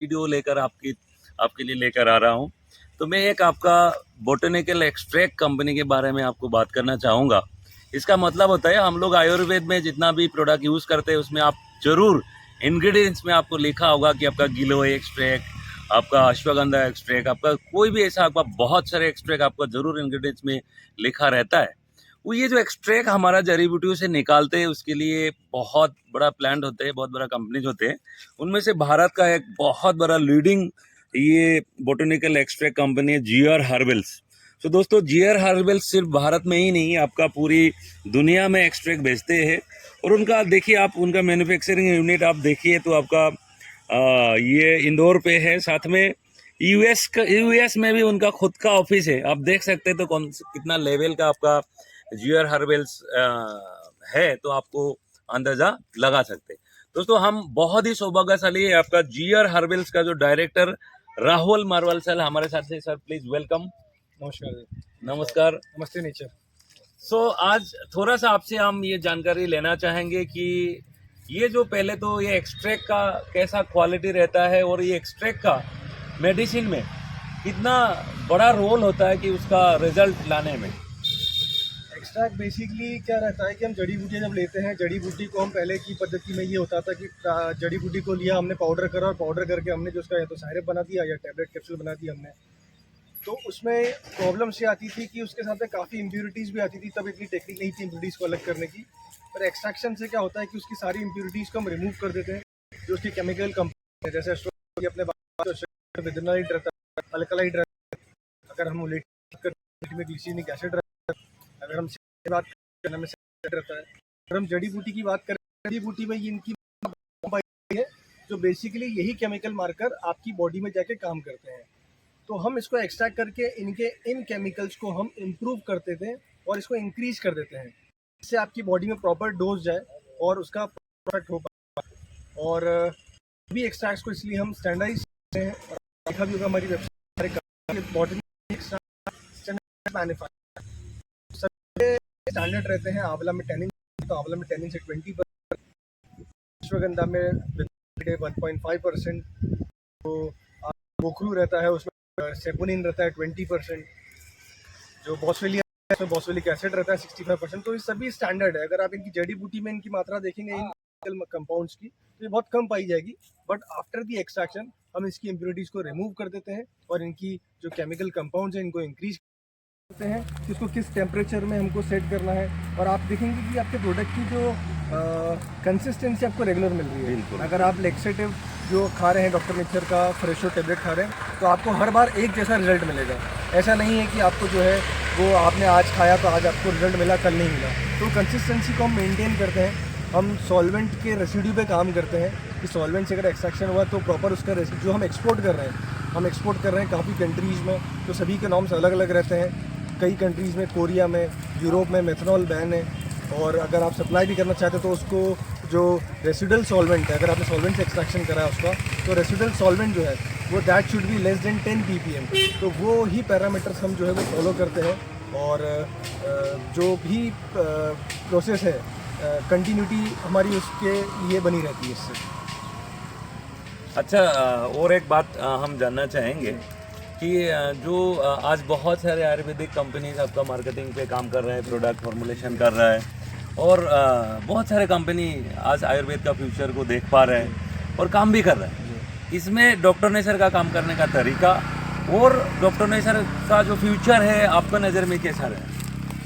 Video लेकर आपके लिए लेकर आ रहा हूँ। तो मैं एक आपका बोटेनिकल एक्सट्रैक्ट कंपनी के बारे में आपको बात करना चाहूँगा। इसका मतलब होता है हम लोग आयुर्वेद में जितना भी प्रोडक्ट यूज़ करते हैं उसमें आप ज़रूर इंग्रेडिएंट्स में आपको लिखा होगा कि आपका गिलोय एक्सट्रैक्ट, आपका अश्वगंधा एक्सट्रैक्ट, आपका कोई भी ऐसा आपका बहुत सारे एक्सट्रैक्ट आपका ज़रूर इंग्रेडिएंट्स में लिखा रहता है। वो ये जो एक्सट्रैक्ट हमारा जड़ी बूटियों से निकालते हैं उसके लिए बहुत बड़ा प्लांट होते हैं, बहुत बड़ा कंपनीज होते हैं। उनमें से भारत का एक बहुत बड़ा लीडिंग ये बोटेनिकल एक्सट्रैक्ट कंपनी है जीआर हर्बल्स। तो दोस्तों जीआर हर्बल्स सिर्फ भारत में ही नहीं आपका पूरी दुनिया में एक्सट्रैक्ट बेचते हैं। और उनका देखिए आप उनका मैन्युफैक्चरिंग यूनिट आप देखिए तो आपका ये इंदौर पे है। साथ में यूएस में भी उनका खुद का ऑफिस है। आप देख सकते हैं तो कौन कितना लेवल का आपका जीआर हर्बल्स है तो आपको अंदाजा लगा सकते हैं। दोस्तों हम बहुत ही सौभाग्यशाली है आपका जीआर हर्बल्स का जो डायरेक्टर राहुल मारवाल सर हमारे साथ है। Sir please welcome. नमस्कार। नमस्कार। नमस्ते नेचर। आज थोड़ा सा आपसे हम ये जानकारी लेना चाहेंगे कि ये जो पहले तो ये एक्सट्रैक्ट का कैसा क्वालिटी रहता है और ये एक्सट्रैक्ट का मेडिसिन में कितना बड़ा रोल होता है कि उसका रिजल्ट लाने में। एक्सट्रैक्ट बेसिकली क्या रहता है कि हम जड़ी बूटियाँ जब लेते हैं, जड़ी बूटी को हम पहले की पद्धति में ये होता था कि जड़ी बूटी को लिया हमने, पाउडर करा और पाउडर करके हमने जो उसका या तो सायरप बना दिया या टैबलेट कैप्सूल बना दिया हमने। तो उसमें प्रॉब्लम्स ये आती थी कि उसके साथ में काफ़ी इम्प्यूरिटीज़ भी आती थी। तब इतनी टेक्निक नहीं थी इम्प्यूरिटीज़ को अलग करने की। पर एक्सट्रैक्शन से क्या होता है कि उसकी सारी इम्प्यूरिटीज़ को हम रिमूव कर देते हैं। जो उसकी केमिकल कंपाउंड है, जैसे अपने विदनाइड रहता है, अल्कलाइड रहता है, अगर हम में ग्लिसरीनिक एसिड रहता है, अगर हम बात करने में रहता है, अगर हम जड़ी बूटी की बात करें, जड़ी बूटी में इनकी है जो बेसिकली यही केमिकल मार्कर आपकी बॉडी में जाके काम करते हैं। तो हम इसको एक्सट्रैक्ट करके इन केमिकल्स को हम इम्प्रूव कर देते हैं और इसको इंक्रीज कर देते हैं, इससे आपकी बॉडी में प्रॉपर डोज जाए और उसका प्रोडक्ट हो पाए। और भी एक्सट्रैक्ट्स को इसलिए हम स्टैंडर्डाइज करते हैं। देखा भी होगा हमारी वेबसाइट बॉडी स्टैंडर्ड रहते हैं। आंवला में टैनिन, तो आंवला में टैनिन से 20%, अश्वगंधा में 1.5%, तो गोखरू रहता है उसमें सेपोनिन रहता है 20%, जो बॉसवेलिया है उसमें बॉसवेलिक एसिड रहता है 65%। तो ये सभी स्टैंडर्ड है। अगर आप इनकी जड़ी बूटी में इनकी मात्रा देखेंगे इन कंपाउंड्स की तो ये बहुत कम पाई जाएगी। बट आफ्टर दी एक्सट्रैक्शन हम इसकी इम्प्योरिटीज़ को रिमूव कर देते हैं और इनकी जो केमिकल कंपाउंड्स हैं इनको इंक्रीज करते हैं कि इसको किस टेम्परेचर में हमको सेट करना है। और आप देखेंगे कि आपके प्रोडक्ट की जो कंसिस्टेंसी आपको रेगुलर मिल रही है। अगर आप लेक्सेटिव जो खा रहे हैं डॉक्टर नेचर का फ्रेशो टेबलेट खा रहे हैं तो आपको हर बार एक जैसा रिजल्ट मिलेगा। ऐसा नहीं है कि आपको जो है वो आपने आज खाया तो आज आपको रिजल्ट मिला, कल नहीं मिला। तो कंसिस्टेंसी को हम मेंटेन करते हैं। हम सॉल्वेंट के रेसिड्यू पे काम करते हैं कि सॉल्वेंट से अगर एक्सट्रैक्शन हुआ तो प्रॉपर उसका जो हम एक्सपोर्ट कर रहे हैं, हम एक्सपोर्ट कर रहे हैं काफ़ी कंट्रीज़ में, तो सभी के नॉर्म्स अलग अलग रहते हैं। कई कंट्रीज़ में, कोरिया में, यूरोप में मेथनॉल बैन है। और अगर आप सप्लाई भी करना चाहते हो तो उसको जो रेसिडुअल सॉल्वेंट है, अगर आपने सॉल्वेंट से एक्सट्रैक्शन करा है उसका, तो रेसिडुअल सॉल्वेंट जो है वो that should be less than 10 ppm। तो वो ही पैरामीटर्स हम जो है वो फॉलो करते हैं। और जो भी प्रोसेस है कंटिन्यूटी हमारी उसके लिए बनी रहती है इससे। अच्छा, और एक बात हम जानना चाहेंगे कि जो आज बहुत सारे आयुर्वेदिक कंपनीज आपका मार्केटिंग पे काम कर रहे हैं, प्रोडक्ट फॉर्मुलेशन कर रहा है और बहुत सारे कंपनी आज आयुर्वेद का फ्यूचर को देख पा रहे हैं और काम भी कर रहे हैं। इसमें डॉक्टर नेचर का काम करने का तरीका और डॉक्टर नेचर का जो फ्यूचर है आपका नज़र में कैसा रहे?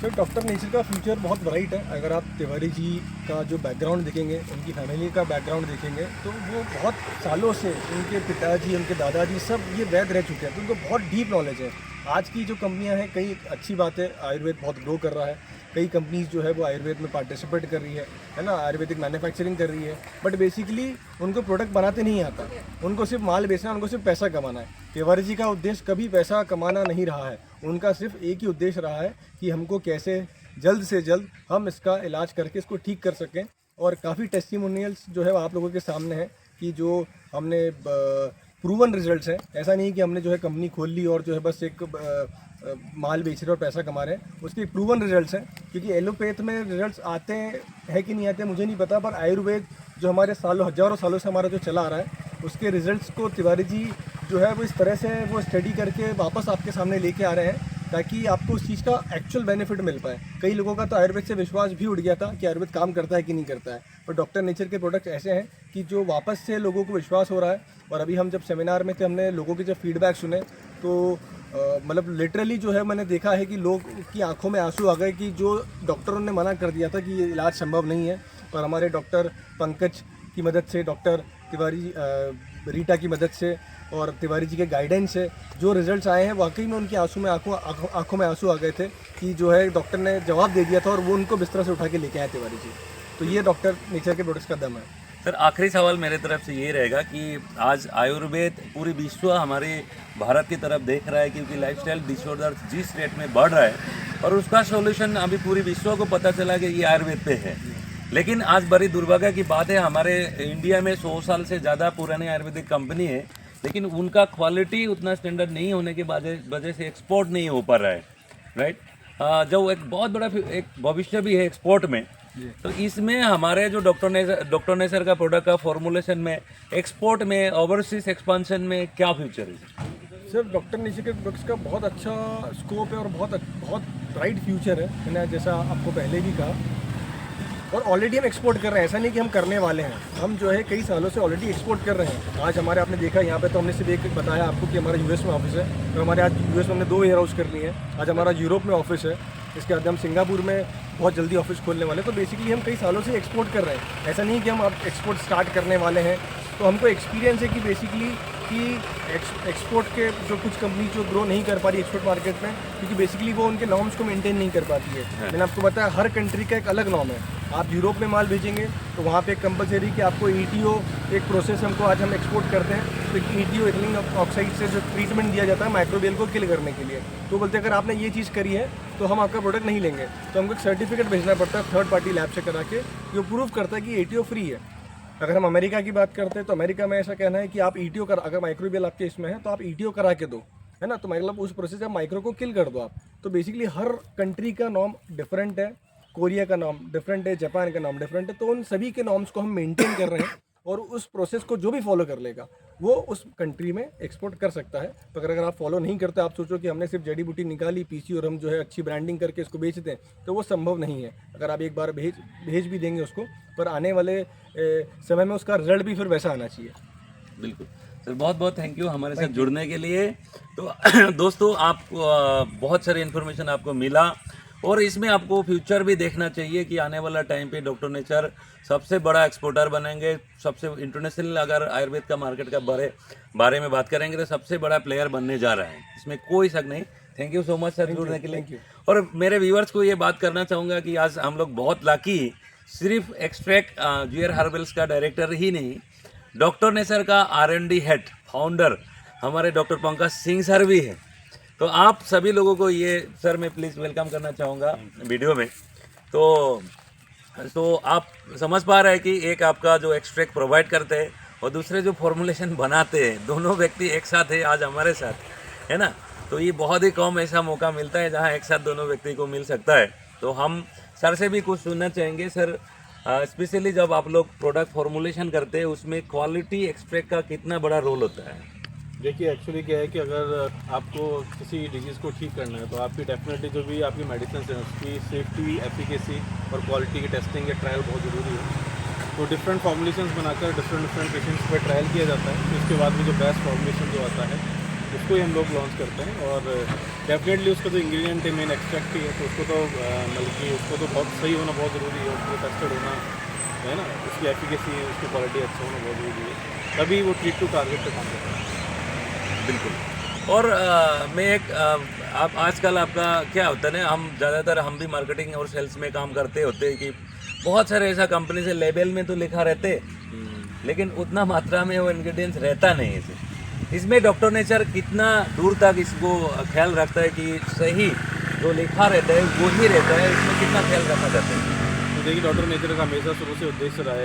सर डॉक्टर नेचर का फ्यूचर बहुत ब्राइट है। अगर आप तिवारी जी का जो बैकग्राउंड देखेंगे, उनकी फैमिली का बैकग्राउंड देखेंगे तो वो बहुत सालों से उनके पिताजी, उनके दादाजी सब ये वैद्य रह चुके हैं, तो उनको बहुत डीप नॉलेज है। आज की जो कंपनियां हैं, कई अच्छी बात है, आयुर्वेद बहुत ग्रो कर रहा है। कई कंपनीज जो है वो आयुर्वेद में पार्टिसिपेट कर रही है ना, आयुर्वेदिक मैन्युफैक्चरिंग कर रही है। बट बेसिकली उनको प्रोडक्ट बनाते नहीं आता, उनको सिर्फ माल बेचना, उनको सिर्फ पैसा कमाना है। तिवारी जी का उद्देश्य कभी पैसा कमाना नहीं रहा है। उनका सिर्फ एक ही उद्देश्य रहा है कि हमको कैसे जल्द से जल्द हम इसका इलाज करके इसको ठीक कर सकें। और काफ़ी टेस्टिमोनियल्स जो है वो आप लोगों के सामने है कि जो हमने प्रूवन रिजल्ट्स हैं। ऐसा नहीं कि हमने जो है कंपनी खोल ली और जो है बस एक माल बेच रहे और पैसा कमा रहे हैं। उसके प्रूवन रिजल्ट्स हैं, क्योंकि एलोपैथ में रिजल्ट्स आते हैं कि नहीं आते मुझे नहीं पता, पर आयुर्वेद जो हमारे सालों हजारों सालों से हमारा जो चला आ रहा है उसके रिजल्ट्स को तिवारी जी जो है वो इस तरह से वो स्टडी करके वापस आपके सामने लेके आ रहे हैं ताकि आपको उस चीज़ का एक्चुअल बेनिफिट मिल पाए। कई लोगों का तो आयुर्वेद से विश्वास भी उठ गया था कि आयुर्वेद काम करता है कि नहीं करता है, पर डॉक्टर नेचर के प्रोडक्ट्स ऐसे हैं कि जो वापस से लोगों को विश्वास हो रहा है। और अभी हम जब सेमिनार में थे, हमने लोगों के जब फीडबैक सुने तो मतलब लिटरली जो है मैंने देखा है कि लोग की आंखों में आंसू आ गए कि जो डॉक्टरों ने मना कर दिया था कि ये इलाज संभव नहीं है, और हमारे डॉक्टर पंकज की मदद से, डॉक्टर तिवारी रीटा की मदद से और तिवारी जी के गाइडेंस से जो रिजल्ट्स आए हैं, वाकई में उनकी आंखों में आंसू आ गए थे कि जो है डॉक्टर ने जवाब दे दिया था और वो उनको बिस्तर से उठा के लेके आए तिवारी जी। तो ये डॉक्टर नेचर के प्रोडक्ट्स का दम है। सर, आखिरी सवाल मेरे तरफ से ये रहेगा कि आज आयुर्वेद पूरी विश्व हमारे भारत की तरफ देख रहा है, क्योंकि लाइफस्टाइल डिसऑर्डर जिस रेट में बढ़ रहा है और उसका सॉल्यूशन अभी पूरी विश्व को पता चला कि ये आयुर्वेद पे है। लेकिन आज बड़ी दुर्भाग्य की बात है, हमारे इंडिया में 100 साल से ज़्यादा पुरानी आयुर्वेदिक कंपनी है, लेकिन उनका क्वालिटी उतना स्टैंडर्ड नहीं होने की वजह से एक्सपोर्ट नहीं हो पा रहा है, राइट। जो एक बहुत बड़ा एक भविष्य भी है एक्सपोर्ट में। तो इसमें हमारे जो डॉक्टर नेचर का प्रोडक्ट का फॉर्मुलेशन में, एक्सपोर्ट में, ओवरसीज एक्सपांशन में क्या फ्यूचर है? सर, डॉक्टर नेचर के प्रोडक्ट्स का बहुत अच्छा स्कोप है और बहुत ब्राइट फ्यूचर है। मैंने जैसा आपको पहले भी कहा, और ऑलरेडी हम एक्सपोर्ट कर रहे हैं, ऐसा नहीं कि हम करने वाले हैं। हम जो है कई सालों से ऑलरेडी एक्सपोर्ट कर रहे हैं। आज हमारे, आपने देखा यहाँ पे तो हमने सिर्फ एक बताया आपको कि हमारा यूएस में ऑफिस है, तो हमारे आज यूएस में हमने 2 वेयर हाउस कर लिए हैं। आज हमारा यूरोप में ऑफिस है, इसके बाद हम सिंगापुर में बहुत जल्दी ऑफिस खोलने वाले हैं। तो बेसिकली हम कई सालों से एक्सपोर्ट कर रहे हैं, ऐसा नहीं कि हम अब एक्सपोर्ट स्टार्ट करने वाले हैं। तो हमको एक्सपीरियंस है कि बेसिकली कि एक्सपोर्ट के जो कुछ कंपनी जो ग्रो नहीं कर पा रही एक्सपोर्ट मार्केट में, क्योंकि बेसिकली वो उनके नॉर्म्स को मेंटेन नहीं कर पाती है। मैंने आपको बताया हर कंट्री का एक अलग नॉर्म है। आप यूरोप में माल भेजेंगे तो वहाँ पे कंपलसरी कि आपको ETO एक प्रोसेस, हमको आज हम एक्सपोर्ट करते हैं तो ETO इथिलीन ऑक्साइड से जो ट्रीटमेंट दिया जाता है माइक्रोबियल को किल करने के लिए, तो बोलते हैं अगर आपने ये चीज़ करी है तो हम आपका प्रोडक्ट नहीं लेंगे। तो हमको एक सर्टिफिकेट भेजना पड़ता है थर्ड पार्टी लैब से करा के, जो प्रूव करता है कि ETO फ्री है। अगर हम अमेरिका की बात करते हैं तो अमेरिका में ऐसा कहना है कि आप ETO करा, अगर माइक्रोबियल आपके इसमें है तो आप ETO करा के दो, है ना, तो मतलब उस प्रोसेस से माइक्रो को किल कर दो आप। तो बेसिकली हर कंट्री का नॉर्म डिफरेंट है, कोरिया का नाम डिफरेंट है, जापान का नाम डिफरेंट है। तो उन सभी के नॉर्म्स को हम मेंटेन कर रहे हैं और उस प्रोसेस को जो भी फॉलो कर लेगा वो उस कंट्री में एक्सपोर्ट कर सकता है। तो अगर आप फॉलो नहीं करते, आप सोचो कि हमने सिर्फ जड़ी बूटी निकाली, पीसी और हम जो है अच्छी ब्रांडिंग करके इसको बेच दें, तो वो संभव नहीं है। अगर आप एक बार भेज भी देंगे उसको, पर आने वाले समय में उसका रिजल्ट भी फिर वैसा आना चाहिए। बिल्कुल सर, बहुत बहुत थैंक यू हमारे साथ जुड़ने के लिए। तो दोस्तों, आप बहुत सारी इन्फॉर्मेशन आपको मिला और इसमें आपको फ्यूचर भी देखना चाहिए कि आने वाला टाइम पे डॉक्टर नेचर सबसे बड़ा एक्सपोर्टर बनेंगे। सबसे इंटरनेशनल अगर आयुर्वेद का मार्केट का बारे में बात करेंगे तो सबसे बड़ा प्लेयर बनने जा रहा है, इसमें कोई शक नहीं। Thank you so much sir जुड़ने के लिए। और मेरे व्यूअर्स को ये बात करना चाहूँगा कि आज हम लोग बहुत लाकी, सिर्फ एक्सट्रैक्ट GR हर्बल्स का डायरेक्टर ही नहीं, डॉक्टर नेचर का R&D हेड फाउंडर हमारे डॉक्टर पंकज सिंह सर भी है। तो आप सभी लोगों को ये सर मैं प्लीज़ वेलकम करना चाहूँगा वीडियो में। तो आप समझ पा रहे हैं कि एक आपका जो एक्सट्रैक्ट प्रोवाइड करते हैं और दूसरे जो फॉर्मुलेशन बनाते हैं, दोनों व्यक्ति एक साथ है आज हमारे साथ, है ना। तो ये बहुत ही कम ऐसा मौका मिलता है जहाँ एक साथ दोनों व्यक्ति को मिल सकता है। तो हम सर से भी कुछ सुनना चाहेंगे। सर, स्पेशली जब आप लोग प्रोडक्ट फॉर्मुलेशन करते हैं उसमें क्वालिटी एक्सट्रैक्ट का कितना बड़ा रोल होता है? देखिए, एक्चुअली क्या है कि अगर आपको किसी डिजीज़ को ठीक करना है तो आपकी डेफिनेटली जो भी आपकी मेडिसिन है उसकी सेफ्टी, एफिकेसी और क्वालिटी की टेस्टिंग या ट्रायल बहुत ज़रूरी है। तो डिफरेंट फॉर्मुलेशंस बनाकर डिफरेंट पेशेंट्स पर ट्रायल किया जाता है। तो उसके बाद में जो बेस्ट फॉर्मुलेशन जो आता है उसको ही हम लोग लॉन्च करते हैं। और डेफिनेटली उसका जो इंग्रेडिएंट है मेन एक्सट्रैक्ट ही है, तो उसको तो बल्कि उसको तो बहुत सही होना बहुत ज़रूरी है, उसको टेस्टेड होना है ना, उसकी एफिकेसी, उसकी क्वालिटी अच्छा होना बहुत ज़रूरी है, तभी वो ट्रीट टू टारगेट पे काम करता है। बिल्कुल। और मैं एक आप आजकल आपका क्या होता है ना, हम ज़्यादातर हम भी मार्केटिंग और सेल्स में काम करते होते हैं कि बहुत सारे ऐसा कंपनी से लेबल में तो लिखा रहते, लेकिन उतना मात्रा में वो इंग्रेडिएंट्स रहता नहीं है। इसमें डॉक्टर नेचर कितना दूर तक इसको ख्याल रखता है कि सही जो लिखा रहता है वो ही रहता है, इसमें कितना ख्याल रखा जाता है? तो देखिए, डॉक्टर नेचर का हमेशा शुरू से उद्देश्य रहा है